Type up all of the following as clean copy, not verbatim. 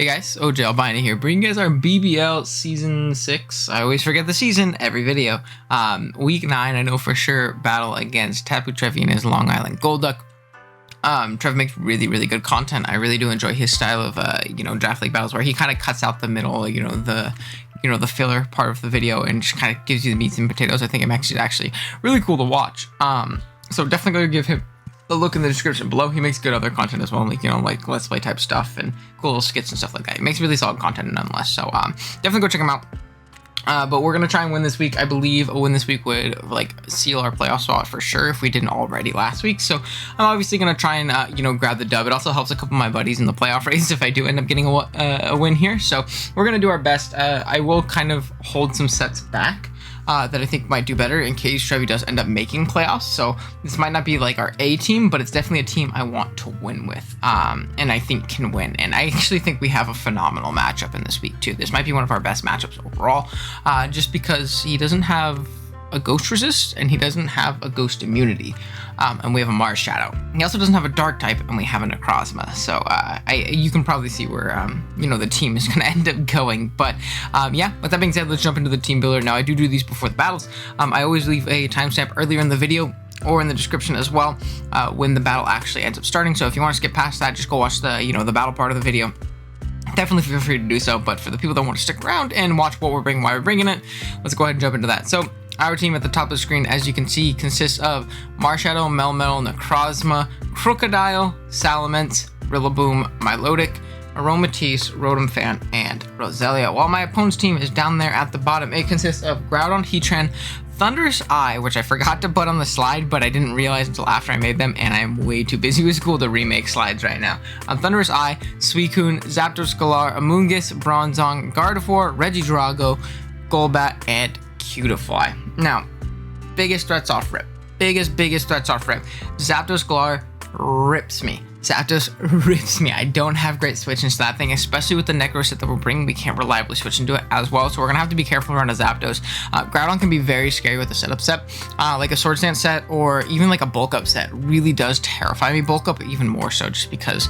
Hey guys, OGalbina here, bringing you guys our BBL Season 6. I always forget the season every video. Week 9, I know for sure, battle against Tapu Trevi and his Long Island Golduck. Trev makes really good content. I really do enjoy his style of, draft league battles where he kind of cuts out the middle, the filler part of the video and just kind of gives you the meats and potatoes. I think it makes it actually really cool to watch. So definitely go give him a look in the description below. He makes good other content as well, like let's play type stuff and cool little skits and stuff like that. He makes really solid content nonetheless. So definitely go check him out. But we're gonna try and win this week. I believe a win this week would seal our playoff spot for sure if we didn't already last week. So I'm obviously gonna try and grab the dub. It also helps a couple of my buddies in the playoff race if I do end up getting a win here. So we're gonna do our best. I will kind of hold some sets back that I think might do better in case Trevi does end up making playoffs. So this might not be like our A team, but it's definitely a team I want to win with, and I think can win. And I actually think we have a phenomenal matchup in this week too. This might be one of our best matchups overall, just because he doesn't have a ghost resist and he doesn't have a ghost immunity, and we have a Mars Shadow. He also doesn't have a dark type and we have a Necrozma. So you can probably see where the team is going to end up going. But yeah, with that being said, let's jump into the team builder. Now I do these before the battles. I always leave a timestamp earlier in the video or in the description as well when the battle actually ends up starting. So if you want to skip past that, just go watch the battle part of the video. Definitely feel free to do so. But for the people that want to stick around and watch what we're bringing, why we're bringing it, let's go ahead and jump into that. So our team at the top of the screen, as you can see, consists of Marshadow, Melmetal, Necrozma, Crocodile, Salamence, Rillaboom, Milotic, Aromatisse, Rotom Fan, and Roselia. While my opponent's team is down there at the bottom, it consists of Groudon, Heatran, Thunderous Eye, which I forgot to put on the slide, but I didn't realize until after I made them, and I'm way too busy with school to remake slides right now. Thunderous Eye, Suicune, Zapdos, Galar, Amoonguss, Bronzong, Gardevoir, Regidrago, Golbat, and Cutiefly. Now, biggest threats off rip. Biggest threats off rip. Zapdos Galar rips me. Zapdos rips me. I don't have great switch into that thing, especially with the Necro set that we're bringing. We can't reliably switch into it as well, so we're gonna have to be careful around a Zapdos. Groudon can be very scary with a setup set, like a Sword Stance set or even like a bulk up set. Really does terrify me. Bulk up even more so, just because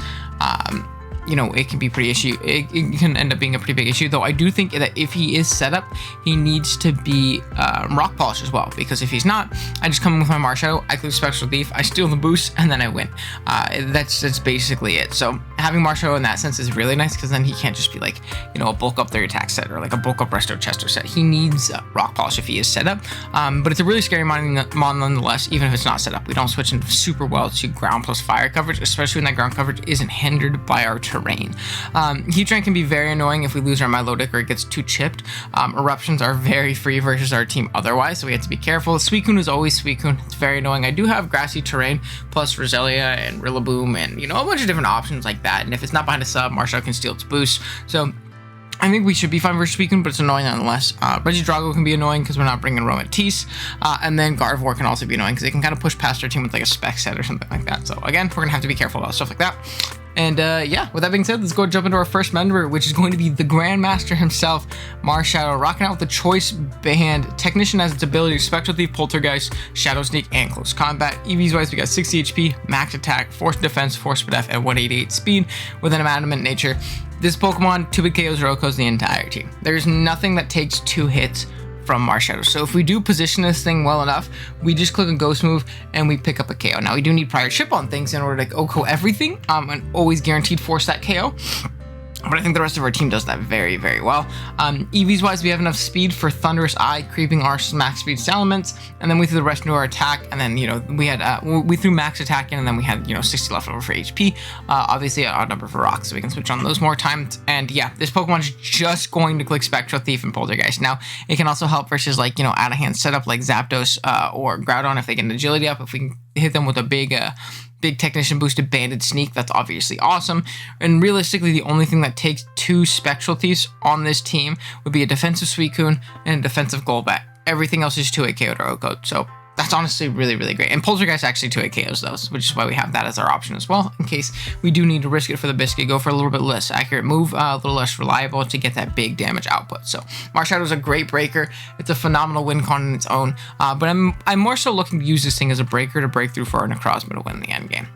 it can be pretty issue. It can end up being a pretty big issue, though. I do think that if he is set up, he needs to be rock polish as well, because if he's not, I just come in with my Marshadow, I click Spectral Thief, I steal the boost, and then I win. That's basically it. So having Marshadow in that sense is really nice, because then he can't just be like, a bulk up 3 attack set or like a bulk up Resto Chester set. He needs rock polish if he is set up, but it's a really scary mon nonetheless, even if it's not set up. We don't switch in super well to ground plus fire coverage, especially when that ground coverage isn't hindered by our terrain. Heatran can be very annoying if we lose our Milotic or it gets too chipped. Eruptions are very free versus our team otherwise, so we have to be careful. Suicune is always Suicune. It's very annoying. I do have grassy terrain plus Roselia and Rillaboom and a bunch of different options like that, and if it's not behind a sub, Marshadow can steal its boost. So I think we should be fine versus Suicune, but it's annoying nonetheless. Regidrago can be annoying because we're not bringing Aromatisse, and then Gardevoir can also be annoying because they can kind of push past our team with like a spec set or something like that. So again, we're gonna have to be careful about stuff like that. And yeah, with that being said, let's go jump into our first member, which is going to be the Grandmaster himself, Marshadow, rocking out with the Choice Band. Technician has its ability to Spectral Thief, Poltergeist, Shadow Sneak, and Close Combat. EVs wise, we got 60 HP, Max Attack, Force Defense, Force Def, and 188 Speed with an Adamant Nature. This Pokemon 2-hit KOs Rokos the entire team. There's nothing that takes 2 hits from Marshadow. So if we do position this thing well enough, we just click a ghost move and we pick up a KO. Now we do need prior chip on things in order to OHKO everything, and always guaranteed force that KO. But I think the rest of our team does that very well. EVs wise, we have enough speed for Thunderous Eye, creeping our max speed Salamence, and then we threw the rest into our attack, and then we threw max attack in, and then we had 60 left over for HP. Obviously an odd number for rocks, so we can switch on those more times. And yeah, this Pokemon is just going to click Spectral Thief and Poltergeist. Now it can also help versus out of hand setup like Zapdos or Groudon if they get an agility up. If we can hit them with a big Technician boosted Banded Sneak, that's obviously awesome. And realistically, the only thing that takes 2 Spectral Thieves on this team would be a defensive Suicune and a defensive Golbat. Everything else is 2-hit KO to OHKO, so that's honestly really great. And Poltergeist actually 2-hit KOs those, which is why we have that as our option as well, in case we do need to risk it for the biscuit, go for a little bit less accurate move, a little less reliable to get that big damage output. So Marshadow is a great breaker. It's a phenomenal win con in its own, but I'm more so looking to use this thing as a breaker to break through for our Necrozma to win the end game.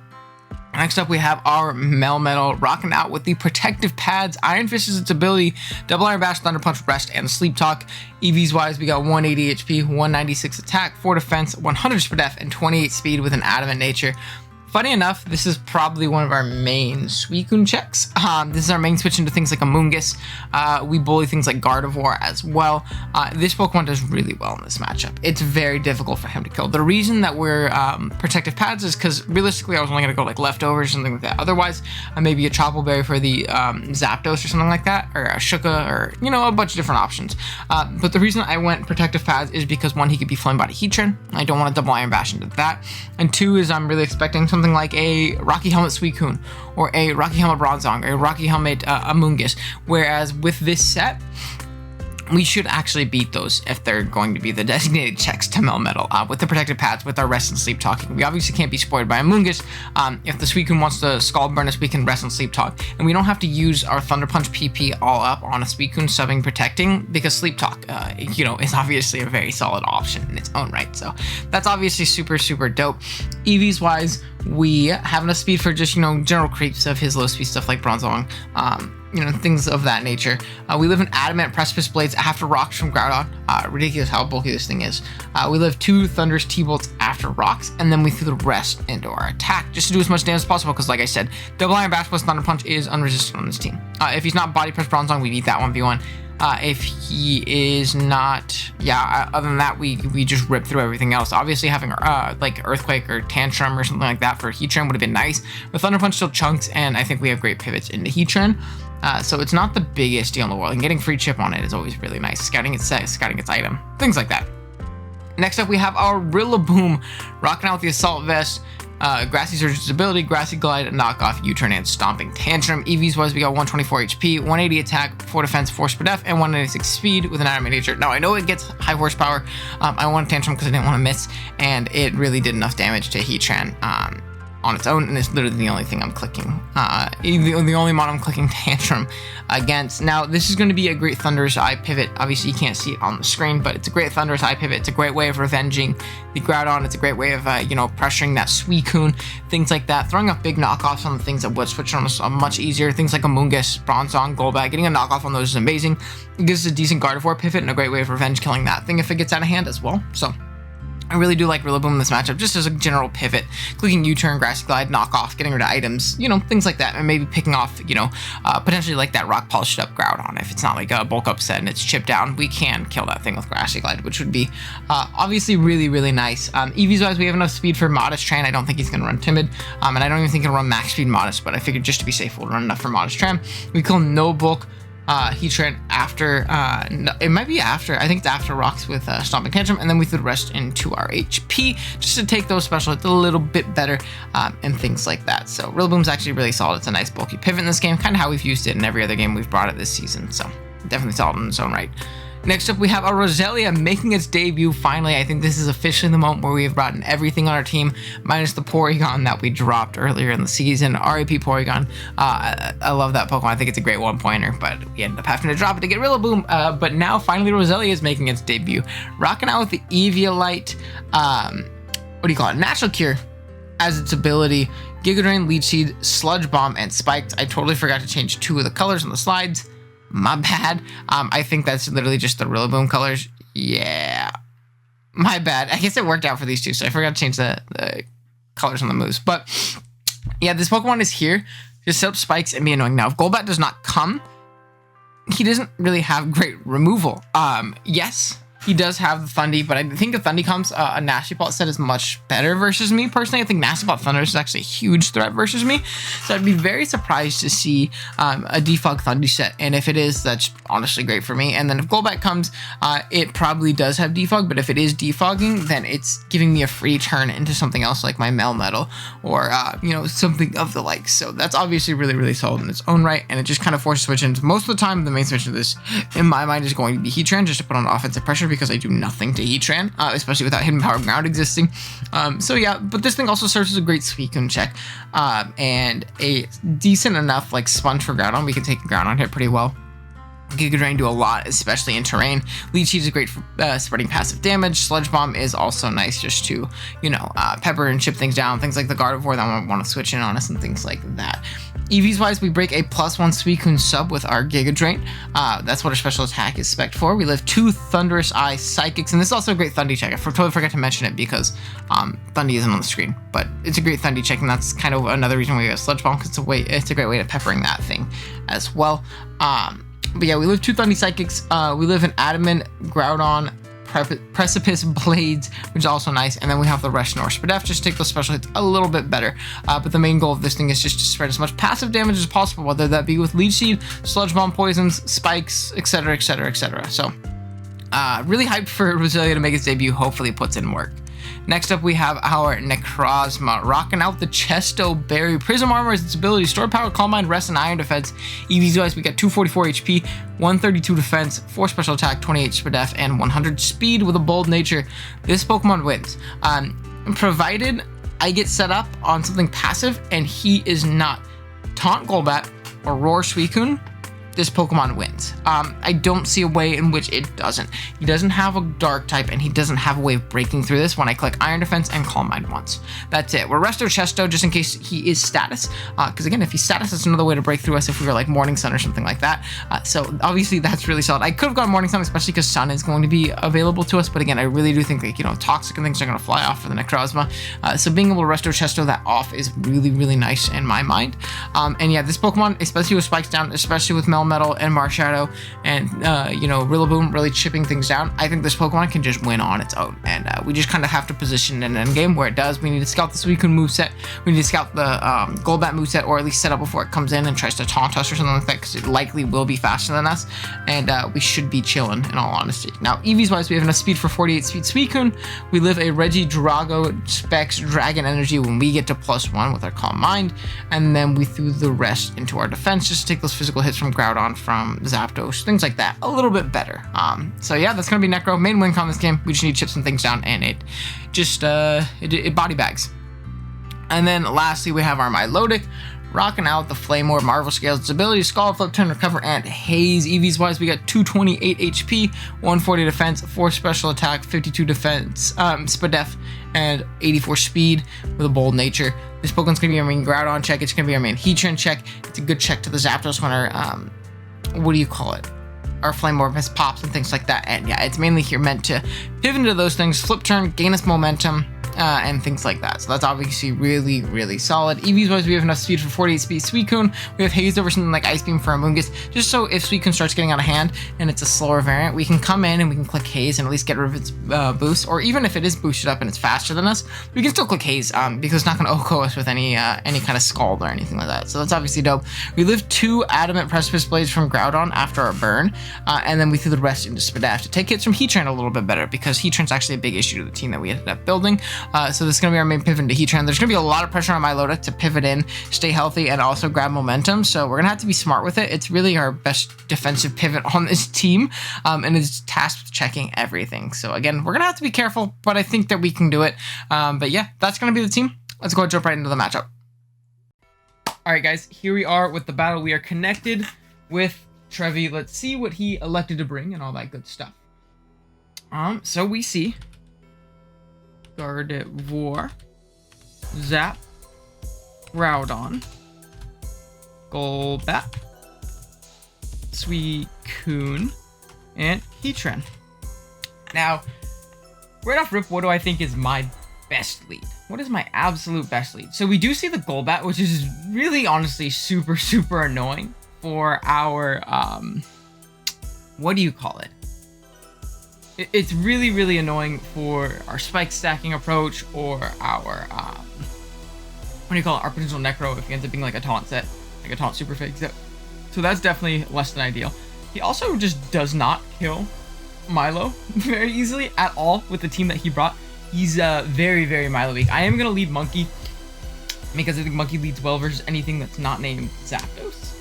Next up, we have our Melmetal rocking out with the protective pads. Iron Fist is its ability, Double Iron Bash, Thunder Punch, Rest, and Sleep Talk. EVs wise, we got 180 HP, 196 attack, 4 defense, 100 speed def, and 28 speed with an adamant nature. Funny enough, this is probably one of our main Suicune checks. This is our main switch into things like Amoonguss. We bully things like Gardevoir as well. This Pokemon does really well in this matchup. It's very difficult for him to kill. The reason that we're protective pads is because realistically I was only going to go like leftovers or something like that. Otherwise, maybe a Chople Berry for the Zapdos or something like that, or a Shuka, or a bunch of different options. But the reason I went protective pads is because one, he could be Flame Body Heatran. I don't want to Double Iron Bash into that. And two is I'm really expecting something like a Rocky Helmet Suicune, or a Rocky Helmet Bronzong, or a Rocky Helmet Amoonguss. Whereas with this set, we should actually beat those if they're going to be the designated checks to Melmetal with the protective pads, with our Rest and Sleep Talking. We obviously can't be spoiled by Amoonguss. If the Suicune wants to Scald Burn us, we can Rest and Sleep Talk. And we don't have to use our Thunder Punch PP all up on a Suicune subbing Protecting, because Sleep Talk, is obviously a very solid option in its own right. So that's obviously super, super dope. EVs wise, we have enough speed for just, general creeps of his low speed stuff like Bronzong. Things of that nature. We live in Adamant Precipice Blades after Rocks from Groudon. Ridiculous how bulky this thing is. We live 2 Thunderous T-Bolts after Rocks, and then we threw the rest into our attack just to do as much damage as possible, because like I said, Double Iron Bash plus Thunder Punch is unresisted on this team. If he's not Body Press Bronzong, we beat that 1v1. If he is not, other than that, we just rip through everything else. Obviously having like Earthquake or Tantrum or something like that for Heatran would have been nice, but Thunder Punch still chunks, and I think we have great pivots into Heatran. So it's not the biggest deal in the world, and getting free chip on it is always really nice. Scouting its set, scouting its item, things like that. Next up, we have our Rillaboom rocking out with the Assault Vest, Grassy Surge's ability, Grassy Glide, Knockoff, U-Turn, and Stomping Tantrum. EVs wise, we got 124 HP, 180 attack, 4 defense, 4 speed def, and 196 speed with an adamant nature. Now, I know it gets high horsepower. I want Tantrum because I didn't want to miss, and it really did enough damage to Heatran on its own, and it's literally the only thing I'm clicking. The only mod I'm clicking Tantrum against. Now, this is going to be a great Thunderous Eye pivot. Obviously, you can't see it on the screen, but it's a great Thunderous Eye pivot. It's a great way of revenging the Groudon. It's a great way of, pressuring that Suicune, things like that. Throwing up big knockoffs on the things that would switch on us much easier. Things like Amoonguss, Bronzong, Golbat. Getting a knockoff on those is amazing. It gives us a decent Gardevoir pivot and a great way of revenge killing that thing if it gets out of hand as well. So I really do like Rillaboom in this matchup, just as a general pivot. Clicking U-Turn, Grassy Glide, Knockoff, getting rid of items, things like that, and maybe picking off, potentially like that Rock Polished Up Groudon. If it's not like a bulk up set and it's chipped down, we can kill that thing with Grassy Glide, which would be obviously really, really nice. EVs wise, we have enough speed for Modest Tran. I don't think he's going to run Timid, and I don't even think he'll run max speed Modest, but I figured just to be safe, we'll run enough for Modest Tran. We kill no bulk Heatran after, it might be after, I think it's after Rocks with Stomping Tantrum, and then we threw the rest into our HP just to take those special hits a little bit better, and things like that. So Rillaboom's actually really solid. It's a nice bulky pivot in this game, kind of how we've used it in every other game we've brought it this season, so definitely solid in its own right. Next up, we have our Roselia making its debut finally. I think this is officially the moment where we have brought in everything on our team, minus the Porygon that we dropped earlier in the season. RAP Porygon. I love that Pokemon. I think it's a great one-pointer, but we ended up having to drop it to get Rillaboom. But now, finally, Roselia is making its debut. Rocking out with the Eviolite, Natural Cure as its ability. Giga Drain, Leech Seed, Sludge Bomb, and Spiked. I totally forgot to change 2 of the colors on the slides. My bad. I think that's literally just the Rillaboom colors. Yeah. My bad. I guess it worked out for these two, so I forgot to change the colors on the moves. But yeah, this Pokemon is here. Just set up spikes and be annoying. Now, if Golbat does not come, he doesn't really have great removal. Yes, he does have the Thundy, but I think if Thundy comes, a Nasty Plot set is much better versus me. Personally, I think Nasty Plot Thunder is actually a huge threat versus me. So I'd be very surprised to see a Defog Thundy set. And if it is, that's honestly great for me. And then if Golbat comes, it probably does have Defog, but if it is defogging, then it's giving me a free turn into something else like my Melmetal or, something of the like. So that's obviously really, really solid in its own right. And it just kind of forces switch-ins. Most of the time, the main switch of this, in my mind, is going to be Heatran, just to put on offensive pressure, because I do nothing to Heatran, especially without Hidden Power Ground existing. So yeah, but this thing also serves as a great Suicune check, and a decent enough like sponge for Groudon. We can take Groudon hit pretty well. Giga Drain do a lot, especially in terrain. Leech Seed is great for spreading passive damage. Sludge Bomb is also nice just to, pepper and chip things down. Things like the Gardevoir that want to switch in on us and things like that. EVs wise, we break a +1 Suicune sub with our Giga Drain. That's what our special attack is spec'd for. We live 2 Thunderous Eye Psychics, and this is also a great Thundy check. I totally forgot to mention it because Thundy isn't on the screen, but it's a great Thundy check, and that's kind of another reason why we have Sludge Bomb, because it's a great way of peppering that thing as well. But yeah, we live 2 Thundy Psychics. We live an Adamant, Groudon, Precipice Blades, which is also nice. And then we have the Reshnorr Spadef, just to take those special hits a little bit better. But the main goal of this thing is just to spread as much passive damage as possible, whether that be with Leech Seed, Sludge Bomb, Poisons, Spikes, etc., etc., etc. So, really hyped for Roselia to make its debut. Hopefully it puts in work. Next up, we have our Necrozma, rocking out the Chesto Berry. Prism Armor is its ability, Stored Power, Calm Mind, Rest, and Iron Defense. EVs wise, we got 244 HP, 132 Defense, 4 Special Attack, 28 Spadef, and 100 Speed with a Bold Nature. This Pokemon wins. Provided I get set up on something passive and he is not Taunt Golbat or Roar Suicune, this Pokemon wins. I don't see a way in which it doesn't. He doesn't have a dark type, and he doesn't have a way of breaking through this when I click Iron Defense and Calm Mind once. That's it. We're Resto Chesto just in case he is status, because again, if he's status, that's another way to break through us if we were like Morning Sun or something like that. So obviously that's really solid. I could have gone Morning Sun, especially because Sun is going to be available to us, but again, I really do think like, Toxic and things are going to fly off for the Necrozma. So being able to Resto Chesto that off is really, really nice in my mind. And yeah, this Pokemon, especially with Spikes down, especially with Melmetal and Marshadow and Rillaboom really chipping things down, I think this Pokemon can just win on its own, and we just kind of have to position in an endgame where it does. We need to scout the Suicune moveset, we need to scout the Golbat moveset, or at least set up before it comes in and tries to taunt us or something like that, because it likely will be faster than us, and we should be chilling in all honesty. Now EVs wise, we have enough speed for 48 speed Suicune. We live a Regidrago Specs Dragon Energy when we get to +1 with our Calm Mind, and then we threw the rest into our defense just to take those physical hits from Groudon, from Zapdos, things like that, a little bit better. So yeah, that's gonna be Necro. Main win con this game. We just need to chip some things down, and it just it body bags. And then lastly, we have our Milotic, rocking out the Flame Orb, Marvel Scales, its ability to Scald, Flip, Turn, Recover, and Haze. EVs wise, we got 228 HP, 140 Defense, 4 Special Attack, 52 Defense, Spadef, and 84 Speed with a Bold Nature. This Pokemon's gonna be our main Groudon check. It's gonna be our main Heatran check. It's a good check to the Zapdos when our our Flame Orb has pops and things like that. And yeah, it's mainly here meant to pivot into those things, flip turn, gain us momentum, and things like that. So that's obviously really, really solid. EVs wise, we have enough speed for 48 speed Suicune. We have Haze over something like Ice Beam for Amoonguss, just so if Suicune starts getting out of hand and it's a slower variant, we can come in and we can click Haze and at least get rid of its boost. Or even if it is boosted up and it's faster than us, we can still click Haze because it's not going to OHKO us with any kind of Scald or anything like that. So that's obviously dope. We live 2 Adamant Precipice Blades from Groudon after our burn, and then we threw the rest into Spadef to take hits from Heatran a little bit better, because Heatran's actually a big issue to the team that we ended up building. So this is going to be our main pivot into Heatran. There's going to be a lot of pressure on Milotic to pivot in, stay healthy, and also grab momentum. So we're going to have to be smart with it. It's really our best defensive pivot on this team, and it's tasked with checking everything. So again, we're going to have to be careful, but I think that we can do it. But yeah, that's going to be the team. Let's go and jump right into the matchup. All right, guys, here we are with the battle. We are connected with Trevi. Let's see what he elected to bring and all that good stuff. So we see Gardevoir, Zap, Groudon, Golbat, Suicune, and Heatran. Now, right off rip, what do I think is my best lead? What is my absolute best lead? So we do see the Golbat, which is really honestly super, super annoying for our, what do you call it? It's really, really annoying for our spike stacking approach, or our, what do you call it? Our potential Necro if it ends up being like a taunt set, like a taunt super fake set. So that's definitely less than ideal. He also just does not kill Milo very easily at all with the team that he brought. He's very, very Milo weak. I am going to lead Monkey because I think Monkey leads well versus anything that's not named Zapdos.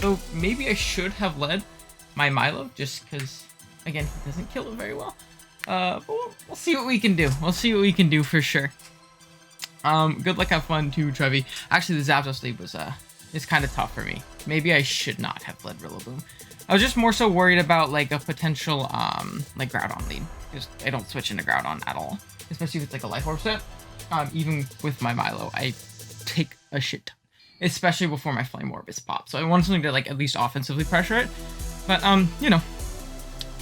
So maybe I should have led my Milo just because, again, he doesn't kill it very well. But we'll see what we can do. We'll see what we can do for sure. Good luck, have fun too, Trevi. Actually, the Zapdos lead was is kind of tough for me. Maybe I should not have led Rillaboom. I was just more so worried about like a potential like Groudon lead. Just I don't switch into Groudon at all, especially if it's like a Life Orb set. Even with my Milo, I take a shit ton, especially before my Flame Orb is popped. So I want something to like at least offensively pressure it. But you know,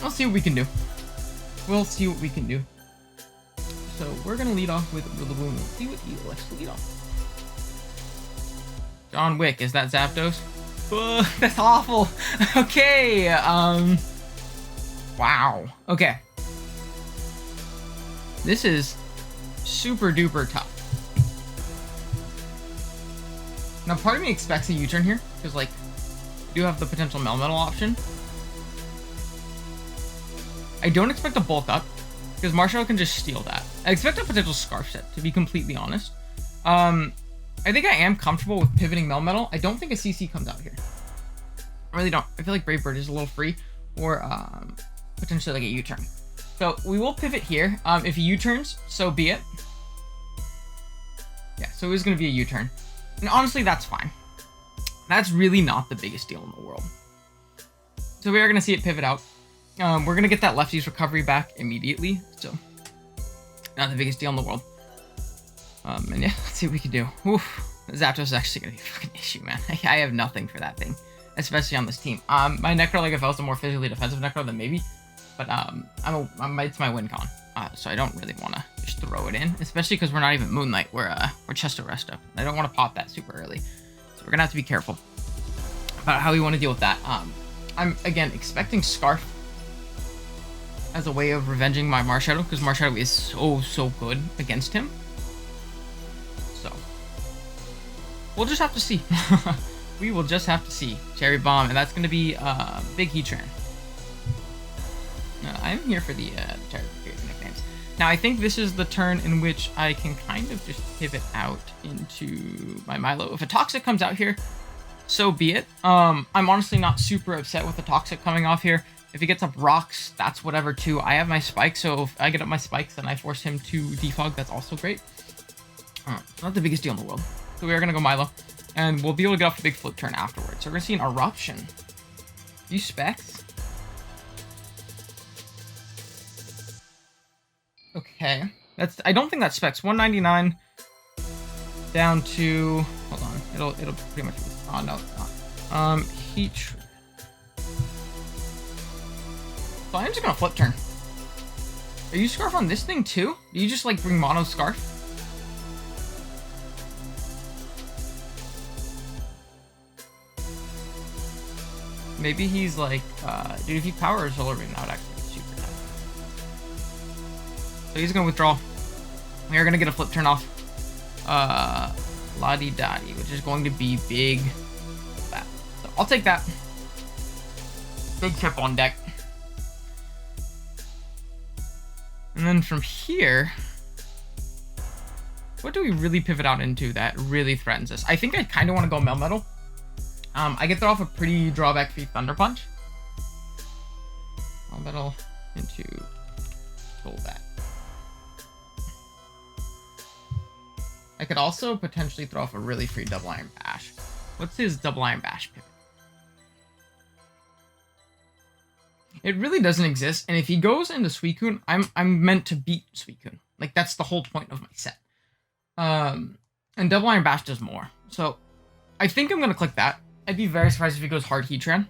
we'll see what we can do. We'll see what we can do. So we're gonna lead off with Rillaboom. Let's see what he elects to lead off. John Wick, is that Zapdos? That's awful. Okay. Wow. Okay. This is super duper tough. Now, part of me expects a U-turn here because, like, you do have the potential Melmetal option. I don't expect a bulk up because Marshadow can just steal that. I expect a potential Scarf set, to be completely honest. I think I am comfortable with pivoting Melmetal. I don't think a CC comes out here. I really don't. I feel like Brave Bird is a little free, or potentially like a U-turn. So we will pivot here. If he U-turns, so be it. Yeah, so it was going to be a U-turn. And honestly, that's fine. That's really not the biggest deal in the world. So we are going to see it pivot out. We're going to get that lefty's recovery back immediately. So not the biggest deal in the world. And yeah, let's see what we can do. Oof, Zapdos is actually going to be a fucking issue, man. I have nothing for that thing, especially on this team. My Necro, like if I was a more physically defensive Necro, then maybe. But it's my win con. So I don't really want to just throw it in, especially because we're not even Moonlight. We're Chesto Resto. I don't want to pop that super early. So we're going to have to be careful about how we want to deal with that. I'm, again, expecting Scarf as a way of revenging my Marshadow, because Marshadow is so good against him. So we'll just have to see. We will just have to see. Cherry Bomb, and that's going to be Big Heatran. I'm here for the nicknames. Now, I think this is the turn in which I can kind of just pivot out into my Milo. If a Toxic comes out here, so be it. I'm honestly not super upset with the Toxic coming off here. If he gets up Rocks, that's whatever too. I have my Spikes, so if I get up my Spikes and I force him to defog, that's also great. Not the biggest deal in the world. So we are going to go Milo, and we'll be able to get off a big flip turn afterwards. So we're going to see an Eruption. You Specs? Okay, I don't think that's Specs. 199 down to, hold on, it'll pretty much, oh no, it's not. Heat. So I'm just gonna flip turn. Are you Scarf on this thing too? Do you just like bring Mono Scarf? Maybe he's like, dude, if you power a Solar Beam, that would actually be super tough. So he's gonna withdraw. We are gonna get a flip turn off. Lottie Dottie, which is going to be big. That. So I'll take that. Big chip on deck. And then from here, what do we really pivot out into that really threatens us? I think I kind of want to go Melmetal. I get throw off a pretty drawback-free Thunder Punch. Melmetal into Golbat. I could also potentially throw off a really free Double Iron Bash. What's his Double Iron Bash pivot? It really doesn't exist, and if he goes into Suicune, I'm meant to beat Suicune. Like, that's the whole point of my set. And Double Iron Bash does more. So, I think I'm going to click that. I'd be very surprised if he goes hard Heatran.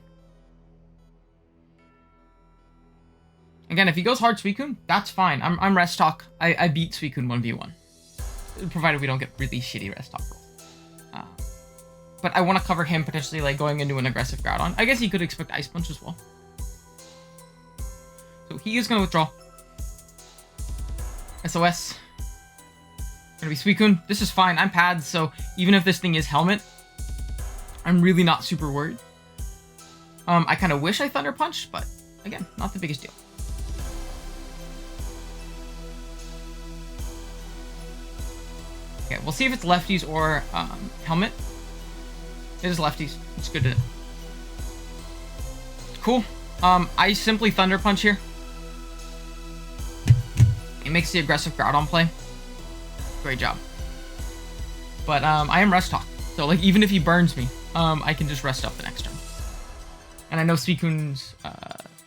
Again, if he goes hard Suicune, that's fine. I'm Rest Talk. I beat Suicune 1v1. Provided we don't get really shitty Rest Talk rolls. But I want to cover him potentially like going into an aggressive Groudon. I guess he could expect Ice Punch as well. So he is going to withdraw. SOS. Gonna be Suicune. This is fine. I'm pads, so even if this thing is Helmet, I'm really not super worried. I kind of wish I Thunder Punch, but again, not the biggest deal. Okay, we'll see if it's lefties or Helmet. It is lefties. It's good to know. Cool. I simply Thunder Punch here. It makes the aggressive Groudon play. Great job. But I am Rest Talk. So like even if he burns me, I can just rest up the next turn. And I know Suicune's,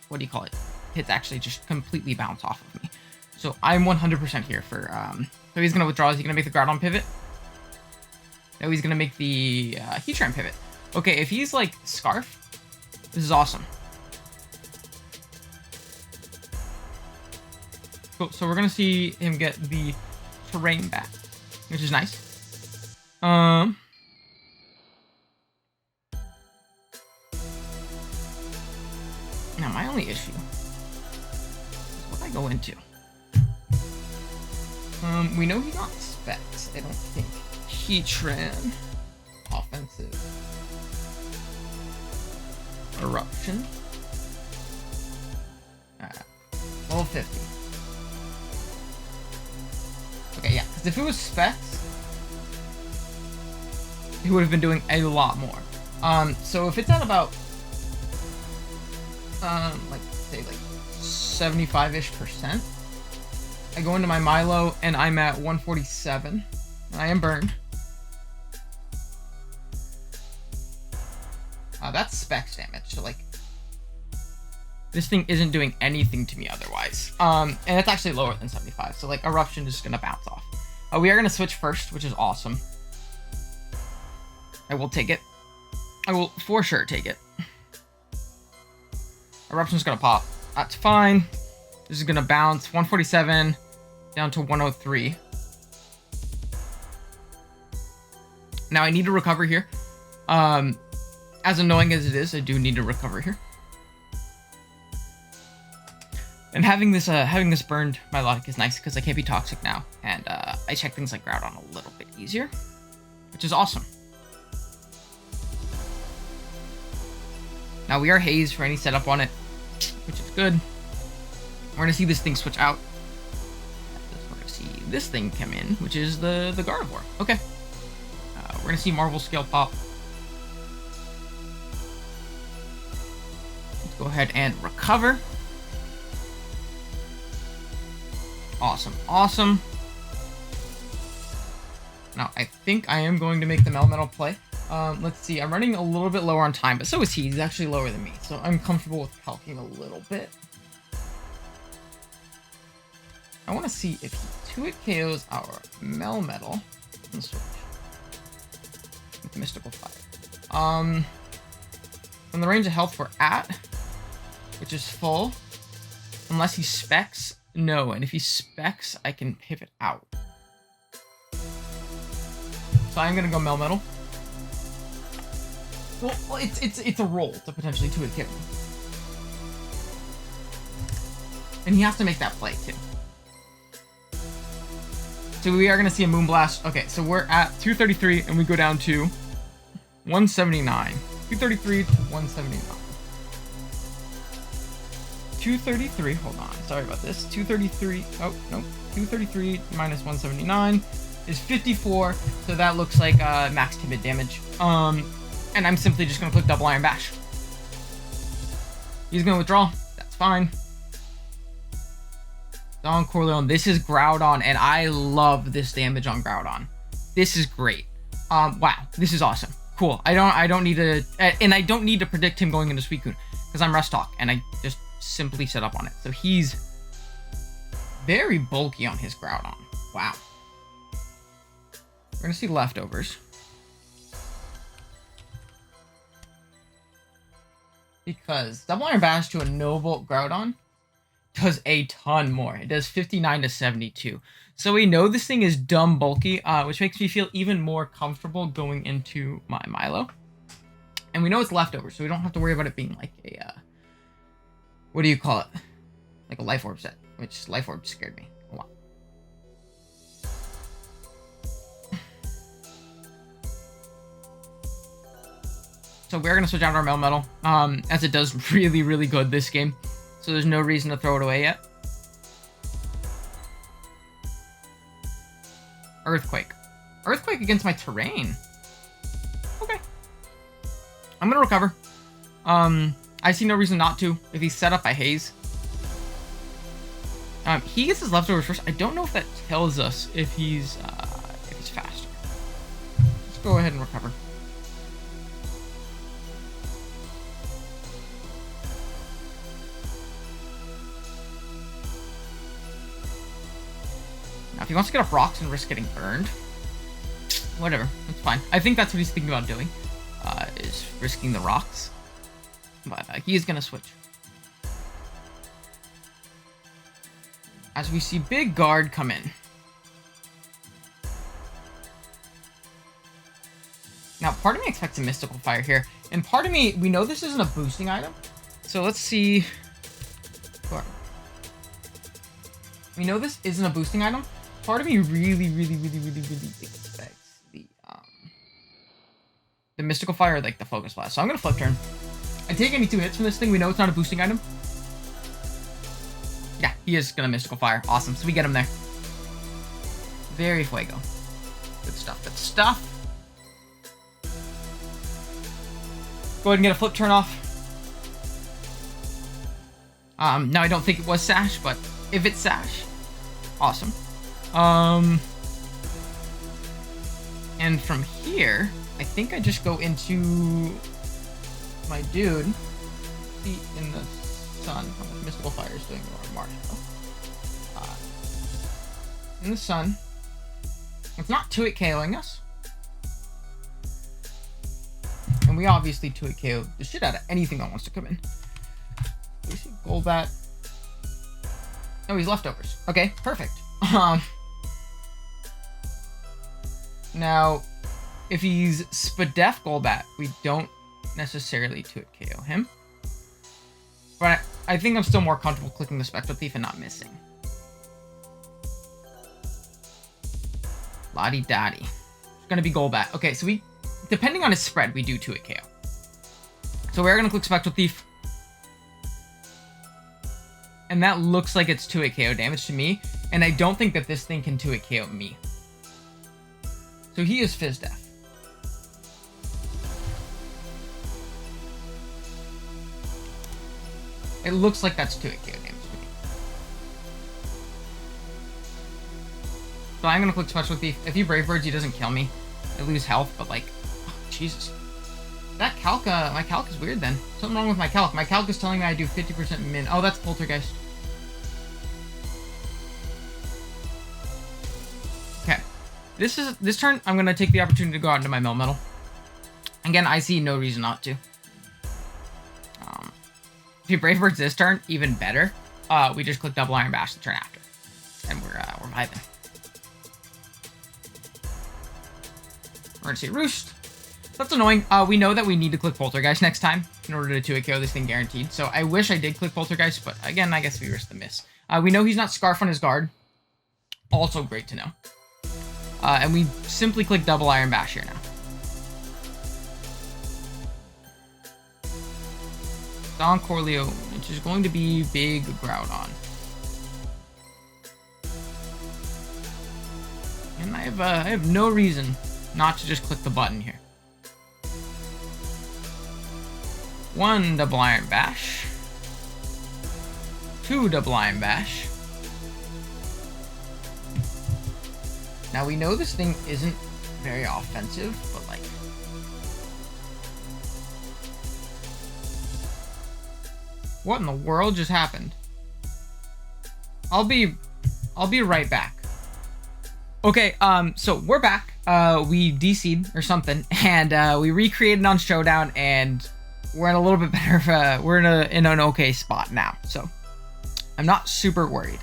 what do you call it? Hits actually just completely bounce off of me. So I'm 100% here for, so he's going to withdraw. Is he going to make the Groudon pivot? No, he's going to make the Heatran pivot. Okay, if he's like Scarf, this is awesome. Cool, so we're going to see him get the terrain back, which is nice. Now my only issue is what I go into. We know he's not Specs, I don't think. Heatran. Offensive. Eruption. Level 50. Okay, yeah, because if it was Specs, he would have been doing a lot more. So if it's at about, like, say, like, 75-ish%, I go into my Milo, and I'm at 147, and I am burned. That's Specs damage, so, like, this thing isn't doing anything to me otherwise. And it's actually lower than 75, so, like, Eruption is gonna bounce off. We are gonna switch first, which is awesome. I will take it. I will for sure take it. Eruption's gonna pop. That's fine. This is gonna bounce 147 down to 103. Now I need to recover here. As annoying as it is, I do need to recover here. And having this burned Milotic is nice because I can't be toxic now, and I check things like Groudon a little bit easier, which is awesome. Now we are Haze for any setup on it, which is good. We're gonna see this thing switch out. We're gonna see this thing come in, which is the Gardevoir. Okay. We're gonna see Marvel Scale pop. Let's go ahead and recover. Awesome, awesome. Now, I think I am going to make the Melmetal play. Let's see, I'm running a little bit lower on time, but so is he. He's actually lower than me, so I'm comfortable with calcing a little bit. I want to see if he 2-hit KOs our Melmetal. Let's switch with Mystical Fire. From the range of health we're at, which is full, unless he Specs, no, and if he Specs, I can pivot out. So I'm gonna go Melmetal. Well, it's a roll to potentially 2-hit KO. And he has to make that play too. So we are gonna see a Moonblast. Okay, so we're at 233 and we go down to 179. 233 to 179. 233, hold on, sorry about this. 233, oh, no. 233 minus 179 is 54, so that looks like max timid damage. And I'm simply just gonna click Double Iron Bash. He's gonna withdraw, that's fine. Don Corleone, this is Groudon, and I love this damage on Groudon. This is great. Wow, this is awesome. Cool. I don't need to, and I don't need to predict him going into Suicune because I'm Rest Talk, and I just simply set up on it. So he's very bulky on his Groudon. Wow. We're gonna see leftovers. Because Double Iron Bash to a Noble Groudon does a ton more. It does 59 to 72. So we know this thing is dumb bulky, which makes me feel even more comfortable going into my Milo. And we know it's leftovers, so we don't have to worry about it being like a, what do you call it? Like a Life Orb set, which Life Orb scared me a lot. So we're going to switch out our Melmetal, as it does really, really good this game. So there's no reason to throw it away yet. Earthquake. Earthquake against my terrain. Okay. I'm going to recover. I see no reason not to. If he's set up by Haze. He gets his leftovers first. I don't know if that tells us if he's faster. Let's go ahead and recover. Now, if he wants to get up rocks and risk getting burned, whatever, that's fine. I think that's what he's thinking about doing, is risking the rocks. But he is going to switch. As we see big guard come in. Now, part of me expects a mystical fire here. And part of me, we know this isn't a boosting item. So let's see. We know this isn't a boosting item. Part of me really expects the mystical fire, like the focus blast. So I'm gonna flip turn. I take any 2 hits from this thing. We know it's not a boosting item. Yeah, he is gonna mystical fire. Awesome. So we get him there. Very fuego. Good stuff. Good stuff. Go ahead and get a flip turn off. Now I don't think it was Sash, but if it's Sash, awesome. And from here, I think I just go into my dude. Feet in the sun. How much mystical fire is doing more marshmallow? In the sun. It's not 2-hit KOing us. And we obviously 2-hit KO the shit out of anything that wants to come in. We see Golbat. Oh, he's leftovers. Okay, perfect. Now, if he's Spadef Golbat, we don't necessarily 2-hit KO him. But I think I'm still more comfortable clicking the Spectral Thief and not missing. Lottie-dottie. It's gonna be Golbat. Okay, so we, depending on his spread, we do 2-hit KO. So we're gonna click Spectral Thief. And that looks like it's 2-hit KO damage to me. And I don't think that this thing can 2-hit KO me. So he is Fizz Def. It looks like that's 2-hit KO damage to me. So I'm gonna click Spectral Thief. If he Brave Birds, he doesn't kill me. I lose health, but like, oh, Jesus. That calc, my calc is weird then. Something wrong with my calc. My calc is telling me I do 50% min. Oh, that's Poltergeist. Okay. This turn, I'm going to take the opportunity to go out into my Melmetal. Again, I see no reason not to. If you Brave Birds this turn, even better. We just click Double Iron Bash the turn after. And we're vibing. We're going to see Roost. That's annoying. We know that we need to click Poltergeist next time in order to 2-hit KO this thing guaranteed. So I wish I did click Poltergeist, but again, I guess we risk the miss. We know he's not Scarf on his guard. Also great to know. And we simply click Double Iron Bash here now. Don Corleo, which is going to be big Groudon. And I have no reason not to just click the button here. 1 Double Iron Bash. 2 Double Iron Bash. Now we know this thing isn't very offensive, but like... What in the world just happened? I'll be right back. Okay, so we're back. We DC'd or something, and we recreated on Showdown, and we're in a little bit better. We're in an okay spot now, so I'm not super worried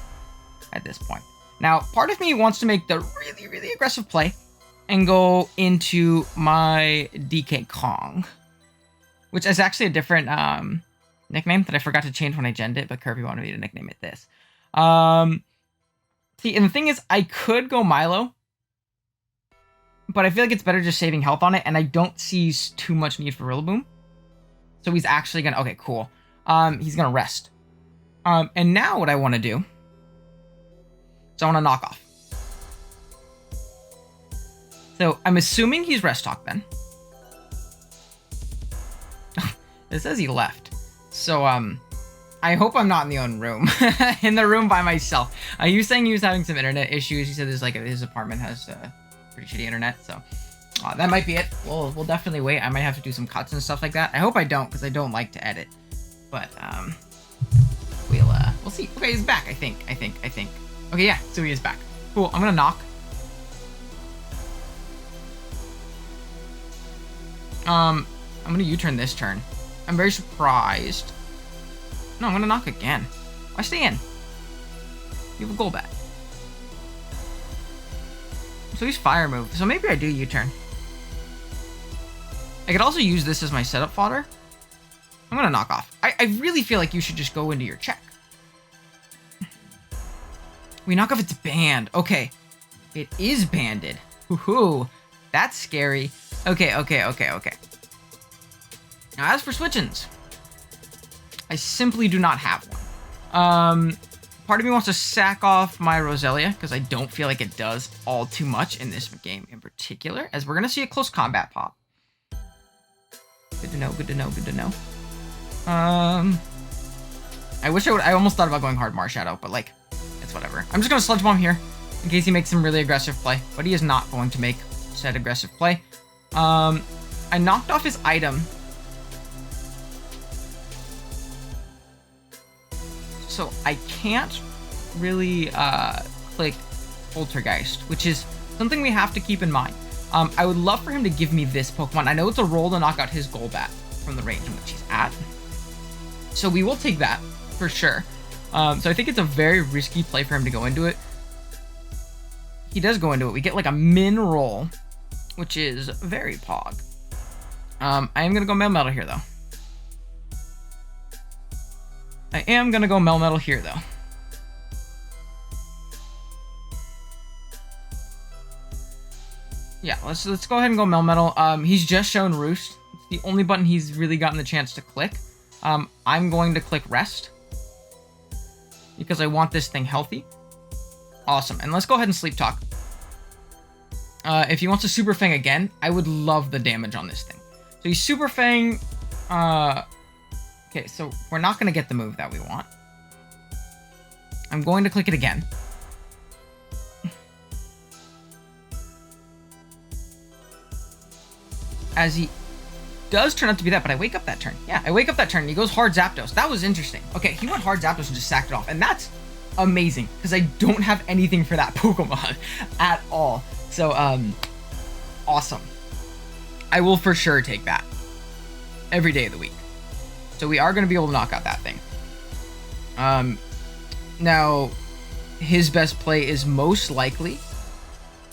at this point. Now, part of me wants to make the really aggressive play and go into my DK Kong, which is actually a different nickname that I forgot to change when I genned it, but Kirby wanted me to nickname it this. See, and the thing is, I could go Milo, but I feel like it's better just saving health on it, and I don't see too much need for Rillaboom. So he's actually gonna, okay, cool. He's gonna rest. And now what I want to do, so I want to knock off. So I'm assuming he's Rest Talk then. It says he left. So, I hope I'm not in the own room. In the room by myself. He was saying he was having some internet issues. He said there's like his apartment has pretty shitty internet, so that might be it. We'll definitely wait. I might have to do some cuts and stuff like that. I hope I don't, because I don't like to edit. But we'll see. Okay, he's back. I think. Okay, yeah. So he is back. Cool, I'm gonna knock. I'm gonna U-turn this turn. I'm very surprised. No, I'm gonna knock again. Why stay in? You have a Golbat. So he's fire move. So maybe I do U-turn. I could also use this as my setup fodder. I'm gonna knock off. I really feel like you should just go into your check. We knock off its banned. Okay. It is banded. Woohoo. That's scary. Okay. Now, as for switch-ins, I simply do not have one. Part of me wants to sack off my Roselia, because I don't feel like it does all too much in this game in particular, as we're going to see a close combat pop. Good to know, good to know, good to know. I wish I almost thought about going hard Marshadow, but like, it's whatever. I'm just going to Sludge Bomb here, in case he makes some really aggressive play, but he is not going to make said aggressive play. I knocked off his item. So I can't really click Poltergeist, which is something we have to keep in mind. I would love for him to give me this Pokemon. I know it's a roll to knock out his Golbat from the range in which he's at. So we will take that for sure. So I think it's a very risky play for him to go into it. He does go into it. We get like a min roll, which is very pog. I am going to go Melmetal here, though. I am going to go Melmetal here, though. Yeah, let's go ahead and go Melmetal. He's just shown Roost. It's the only button he's really gotten the chance to click. I'm going to click Rest because I want this thing healthy. Awesome. And let's go ahead and Sleep Talk. If he wants to Super Fang again, I would love the damage on this thing. So he's Super Fang. Okay, so we're not going to get the move that we want. I'm going to click it again. As he does turn out to be that, but I wake up that turn. Yeah, I wake up that turn, and he goes hard Zapdos. That was interesting. Okay, he went hard Zapdos and just sacked it off, and that's amazing, because I don't have anything for that Pokemon at all. So, awesome. I will for sure take that every day of the week. So we are going to be able to knock out that thing. Now, his best play is most likely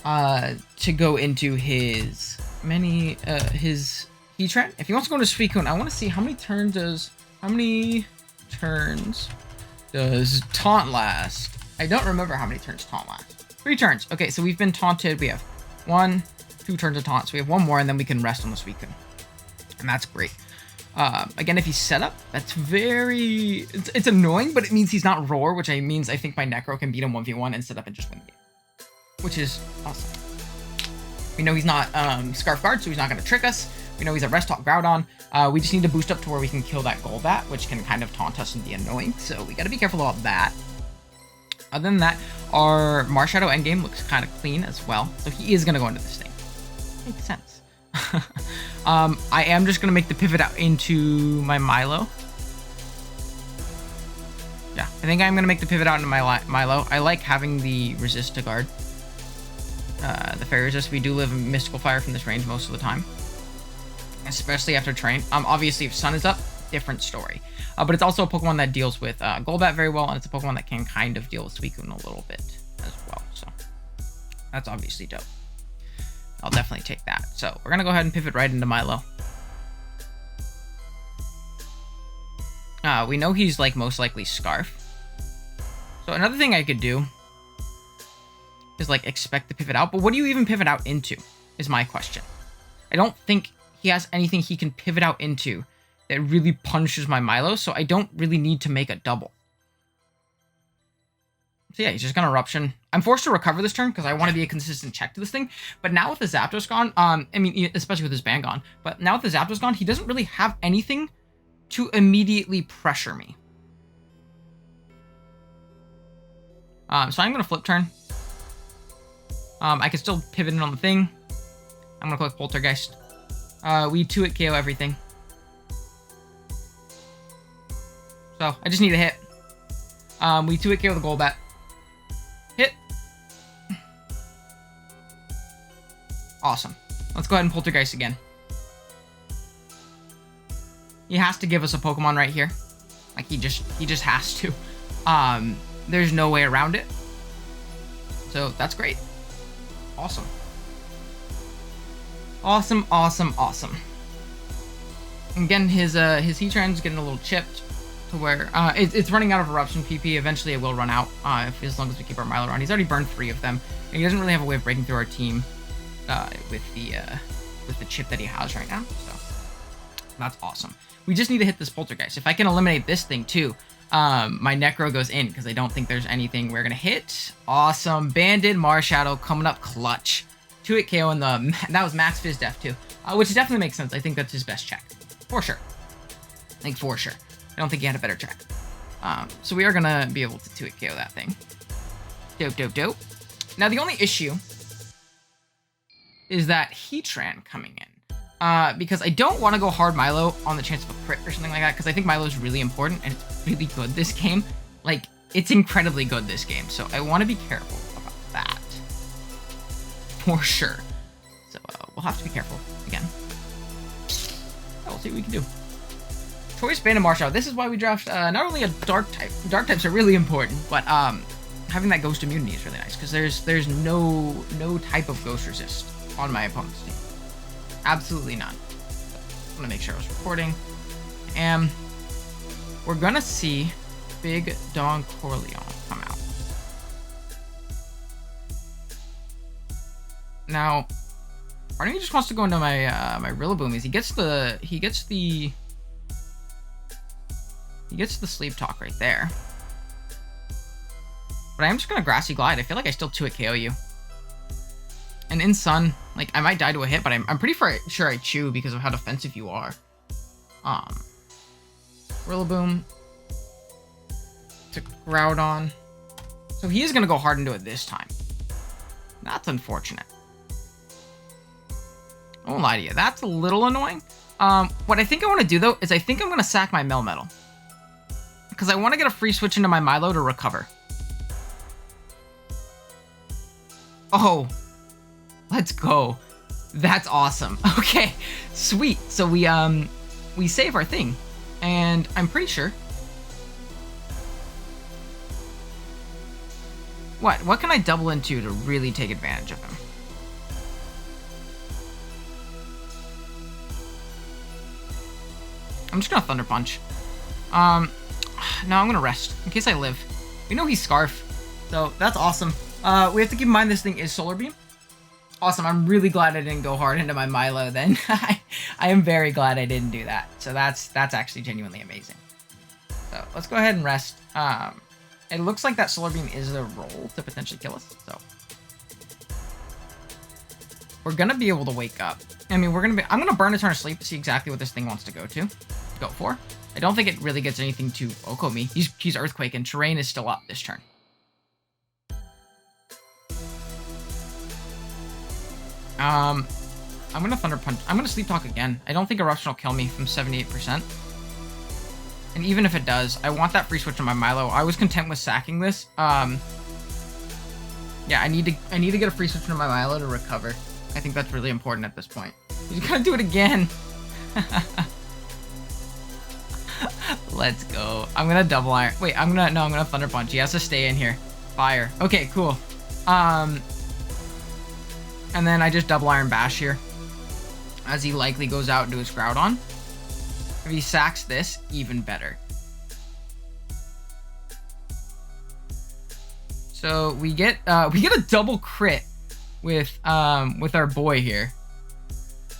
to go into his his Heatran. If he wants to go into Suicune, I want to see how many turns does Taunt last? I don't remember how many turns Taunt lasts. 3 turns. Okay, so we've been taunted. We have 1, 2 turns of taunt. So we have 1 more, and then we can rest on the Suicune. And that's great. Again, if he's set up, that's very... It's annoying, but it means he's not Roar, which means I think my Necro can beat him 1v1 and set up and just win the game. Which is awesome. We know he's not Scarf Guard, so he's not going to trick us. We know he's a Rest Talk Groudon. We just need to boost up to where we can kill that Golbat, which can kind of taunt us and be annoying. So we got to be careful about that. Other than that, our Marshadow endgame looks kind of clean as well. So he is going to go into this thing. Makes sense. I am just going to make the pivot out into my Milo. Yeah, I think I'm going to make the pivot out into my Milo. I like having the resist to guard. The Fairy Resist. We do live in Mystical Fire from this range most of the time. Especially after Train. Obviously, if Sun is up, different story. But it's also a Pokemon that deals with Golbat very well, and it's a Pokemon that can kind of deal with Suicune a little bit as well. So that's obviously dope. I'll definitely take that. So we're going to go ahead and pivot right into Milo. We know he's like most likely Scarf. So another thing I could do is like expect the pivot out. But what do you even pivot out into is my question. I don't think he has anything he can pivot out into that really punishes my Milo, so I don't really need to make a double. So yeah, he's just gonna Eruption. I'm forced to recover this turn because I want to be a consistent check to this thing. But now with the Zapdos gone, I mean, especially with his ban gone, but now with the Zapdos gone, he doesn't really have anything to immediately pressure me. So I'm gonna flip turn. I can still pivot in on the thing. I'm gonna click Poltergeist. We 2-hit KO everything. So I just need a hit. We 2-hit KO the Golbat. Hit. Awesome. Let's go ahead and Poltergeist again. He has to give us a Pokemon right here. Like, he just has to. There's no way around it. So, that's great. Awesome. Awesome, awesome, awesome. Again, his Heatran's getting a little chipped to where it's running out of Eruption PP. Eventually, it will run out as long as we keep our Milo around. He's already burned 3 of them, and he doesn't really have a way of breaking through our team with the chip that he has right now. So that's awesome. We just need to hit this Poltergeist. If I can eliminate this thing too, my Necro goes in because I don't think there's anything we're gonna hit. Awesome. Banded Marshadow coming up clutch. 2-hit KO in the... That was Max Fizz Def too, which definitely makes sense. I think that's his best check. For sure. I think for sure. I don't think he had a better check. So we are going to be able to 2-hit KO that thing. Dope, dope, dope. Now the only issue is that Heatran coming in. Because I don't want to go hard Milo on the chance of a crit or something like that, because I think Milo is really important and it's really good this game. Like, it's incredibly good this game, so I want to be careful about that. For sure. So we'll have to be careful again. We'll see what we can do. Choice Band of Marshall. This is why we draft not only a Dark type. Dark types are really important, but having that Ghost immunity is really nice because there's no type of Ghost resist on my opponent's team. Absolutely none. So, I want to make sure I was recording. And we're gonna see Big Don Corleone come out. Now, part of me just wants to go into my my Rillaboomies. He gets the Sleep Talk right there. But I am just gonna Grassy Glide. I feel like I still 2-hit KO you. And in Sun, like, I might die to a hit, but I'm pretty sure I chew because of how defensive you are. Rillaboom to Groudon. So he is gonna go hard into it this time. That's unfortunate. I won't lie to you. That's a little annoying. What I think I want to do, though, is I think I'm going to sack my Melmetal. Because I want to get a free switch into my Milo to recover. Oh. Let's go. That's awesome. Okay. Sweet. So we save our thing. And I'm pretty sure... What can I double into to really take advantage of him? I'm just gonna Thunder Punch. No, I'm gonna rest in case I live. We know he's Scarf, so that's awesome. We have to keep in mind this thing is Solar Beam. Awesome. I'm really glad I didn't go hard into my Milo then. I am very glad I didn't do that. So that's actually genuinely amazing. So let's go ahead and rest. It looks like that Solar Beam is the roll to potentially kill us. So we're gonna be able to wake up. I mean, I'm gonna burn a turn of sleep to see exactly what this thing wants to go for. I don't think it really gets anything to Oko me. He's Earthquake, and Terrain is still up this turn. I'm gonna Thunder Punch. I'm gonna Sleep Talk again. I don't think Eruption will kill me from 78%. And even if it does, I want that free switch on my Milo. I was content with sacking this. Yeah, I need to get a free switch on my Milo to recover. I think that's really important at this point. He's gonna do it again. Let's go. I'm gonna double iron. Wait, I'm gonna Thunder Punch. He has to stay in here. Fire. Okay, cool. And then I just double iron bash here, as he likely goes out into his Groudon. If he sacks this, even better. So we get a double crit with our boy here,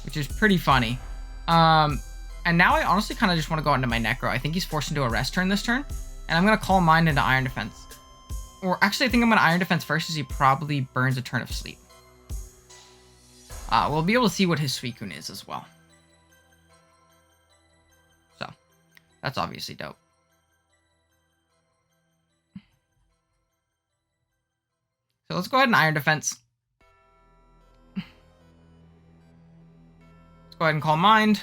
which is pretty funny. And now I honestly kind of just want to go into my Necro. I think he's forced into a rest turn this turn, and I'm gonna Calm Mind into Iron Defense. Or actually, I think I'm gonna Iron Defense first, as he probably burns a turn of sleep. We'll be able to see what his Suicune is as well. So, that's obviously dope. So let's go ahead and Iron Defense. Let's go ahead and Calm Mind.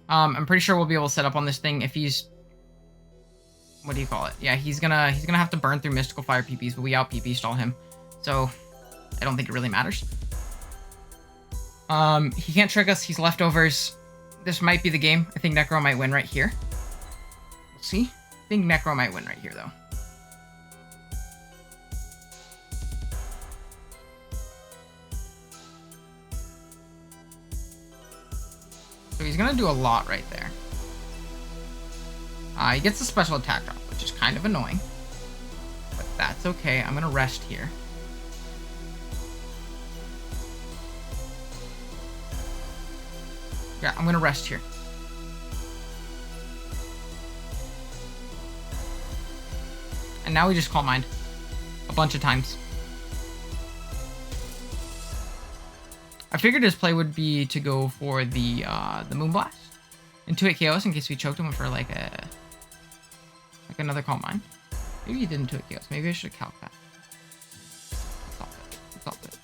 I'm pretty sure we'll be able to set up on this thing if he's... What do you call it? Yeah, he's gonna have to burn through Mystical Fire PPs, but we out PP stall him. So I don't think it really matters. He can't trick us. He's leftovers. This might be the game. I think Necro might win right here. We'll see. I think Necro might win right here, though. So he's going to do a lot right there. He gets a special attack drop, which is kind of annoying. But that's okay. I'm going to rest here. Yeah, I'm going to rest here. And now we just Calm Mind a bunch of times. I figured his play would be to go for the Moonblast and 2-hit KOs in case we choked him for like another Calm Mind. Maybe he didn't 2-hit KOs. Maybe I should have calced that. It's all good.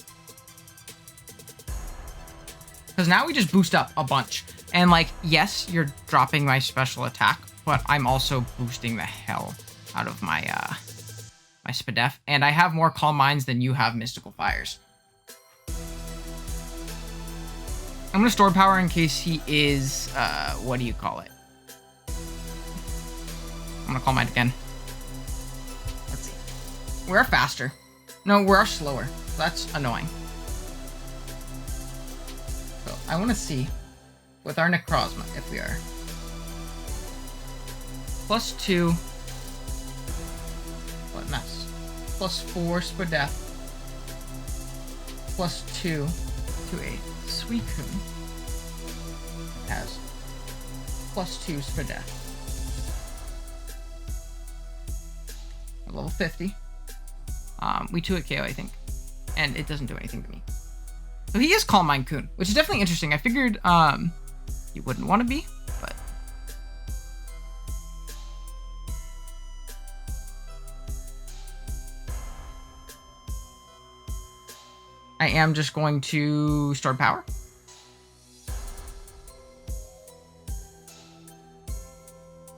Because now we just boost up a bunch. And like, yes, you're dropping my special attack, but I'm also boosting the hell out of my my Spadef. And I have more Calm Minds than you have Mystical Fires. I'm going to store power in case he is, what do you call it? I'm going to Calm Mind again. Let's see. We're faster. No, we're slower. That's annoying. So I want to see with our Necrozma if we are +2. What mess? +4 Spadef. +2 to a Suicune has +2 Spadef. Level 50. We 2-hit KO, I think. And it doesn't do anything to me. So he is Calm Mind Kun, which is definitely interesting. I figured he wouldn't want to be, but I am just going to store power.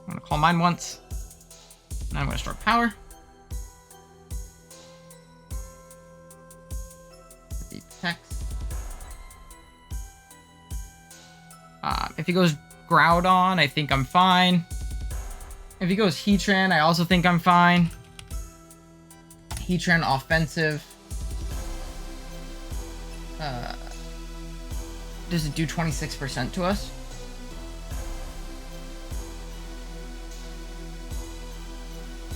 I'm going to Calm Mind once. Now I'm going to store power. Deep Protects. If he goes Groudon, I think I'm fine. If he goes Heatran, I also think I'm fine. Heatran offensive. Does it do 26% to us?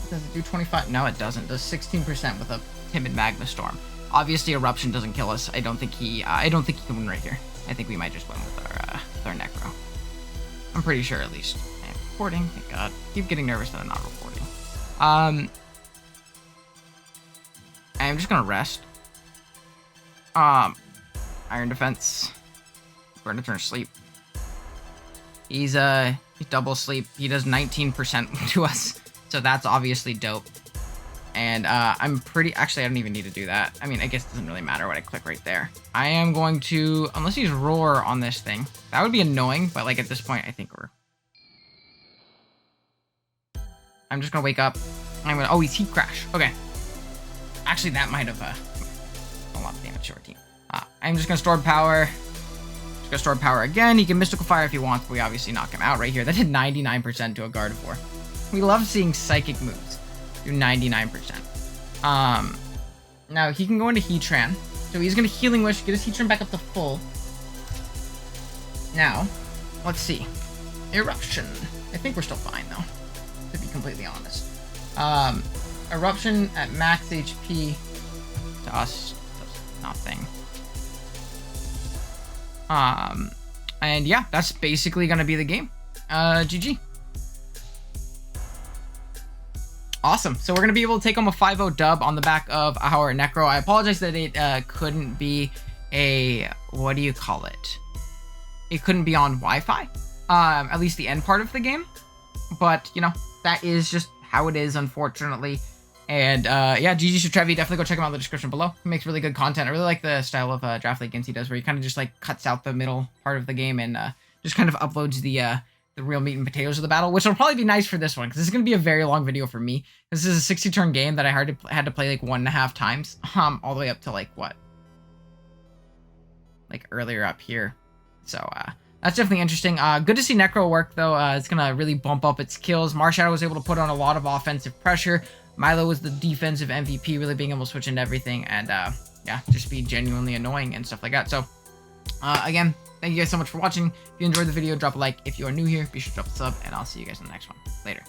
Does it do 25? No, it doesn't. It does 16% with a timid Magma Storm. Obviously, Eruption doesn't kill us. I don't think he can win right here. I think we might just win with our Necro. I'm pretty sure, at least. I'm recording. Thank God. Keep getting nervous that I'm not recording. I'm just gonna rest. Iron Defense. We're gonna turn asleep. He's double sleep. He does 19% to us, so that's obviously dope. And I'm pretty... Actually, I don't even need to do that. I mean, I guess it doesn't really matter what I click right there. I am going to... Unless he's Roar on this thing. That would be annoying, but like at this point, I think we're... I'm just gonna wake up. I'm gonna... Oh, he's Heat Crash. Okay. Actually, that might have a lot of damage to our team. I'm just gonna store power. Just gonna store power again. He can Mystical Fire if he wants, but we obviously knock him out right here. That did 99% to a Gardevoir. We love seeing psychic moves do 99%. Now he can go into Heatran. So he's gonna Healing Wish, get his Heatran back up to full. Now, let's see. Eruption. I think we're still fine though, to be completely honest. Eruption at max HP to us does nothing. And yeah, that's basically gonna be the game. GG. Awesome. So we're gonna be able to take home a 5-0 dub on the back of our Necro. I apologize that it couldn't be a... What do you call it? It couldn't be on Wi-Fi. At least the end part of the game. But, you know, that is just how it is, unfortunately. And yeah, GG Trevi, definitely go check him out in the description below. He makes really good content. I really like the style of Draft League Games he does, where he kind of just like cuts out the middle part of the game and just kind of uploads the the real meat and potatoes of the battle, which will probably be nice for this one, because this is going to be a very long video for me. This is a 60-turn game that I had to play like 1.5 times, all the way up to like what? Like earlier up here. So, that's definitely interesting. Good to see Necro work, though. It's going to really bump up its kills. Marshadow was able to put on a lot of offensive pressure. Milo was the defensive MVP, really being able to switch into everything, and yeah, just be genuinely annoying and stuff like that. So, again, thank you guys so much for watching. If you enjoyed the video, drop a like. If you are new here, be sure to drop a sub, and I'll see you guys in the next one. Later.